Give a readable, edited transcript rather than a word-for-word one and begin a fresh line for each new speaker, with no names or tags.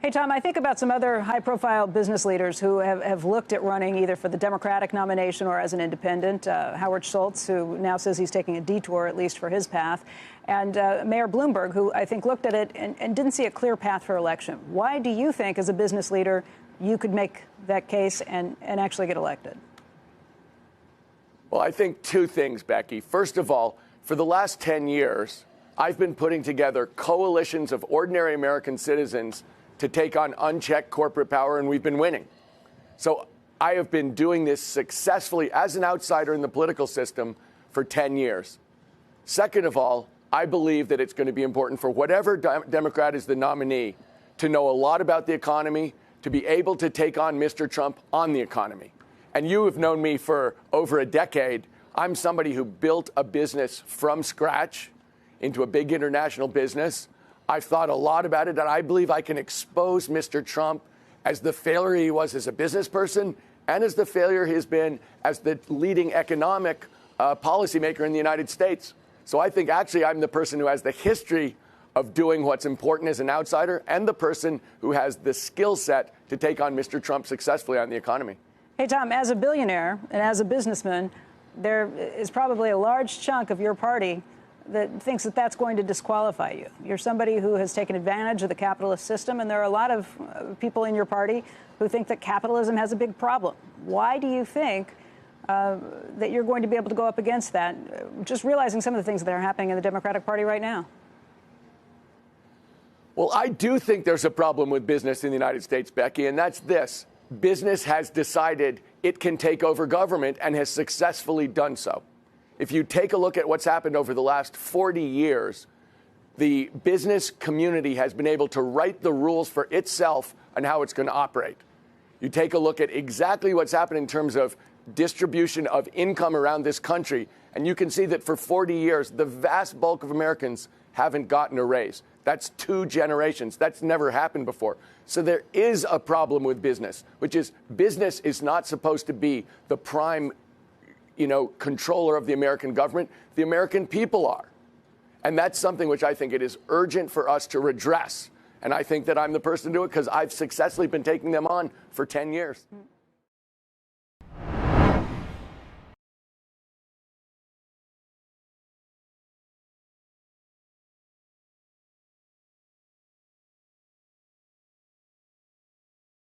Hey, Tom, I think about some other high-profile business leaders who have looked at running either for the Democratic nomination or as an independent. Howard Schultz, who now says he's taking a detour, at least for his path, and Mayor Bloomberg, who I think looked at it and didn't see a clear path for election. Why do you think, as a business leader, you could make that case and actually get elected?
Well, I think two things, Becky. First of all, for the last 10 years, I've been putting together coalitions of ordinary American citizens to take on unchecked corporate power, and we've been winning. So I have been doing this successfully as an outsider in the political system for 10 years. Second of all, I believe that it's going to be important for whatever Democrat is the nominee to know a lot about the economy, to be able to take on Mr. Trump on the economy. And you have known me for over a decade. I'm somebody who built a business from scratch into a big international business. I've thought a lot about it, and I believe I can expose Mr. Trump as the failure he was as a business person and as the failure he has been as the leading economic policymaker in the United States. So I think actually I'm the person who has the history of doing what's important as an outsider and the person who has the skill set to take on Mr. Trump successfully on the economy.
Hey, Tom, as a billionaire and as a businessman, there is probably a large chunk of your party that thinks that that's going to disqualify you. You're somebody who has taken advantage of the capitalist system, and there are a lot of people in your party who think that capitalism has a big problem. Why do you think that you're going to be able to go up against that, just realizing some of the things that are happening in the Democratic Party right now?
Well, I do think there's a problem with business in the United States, Becky, and that's this. Business has decided it can take over government and has successfully done so. If you take a look at what's happened over the last 40 years, the business community has been able to write the rules for itself on how it's going to operate. You take a look at exactly what's happened in terms of distribution of income around this country, and you can see that for 40 years, the vast bulk of Americans haven't gotten a raise. That's 2 generations. That's never happened before. So there is a problem with business, which is business is not supposed to be the prime controller of the American government. The American people are. And that's something which I think it is urgent for us to redress. And I think that I'm the person to do it because I've successfully been taking them on for 10 years.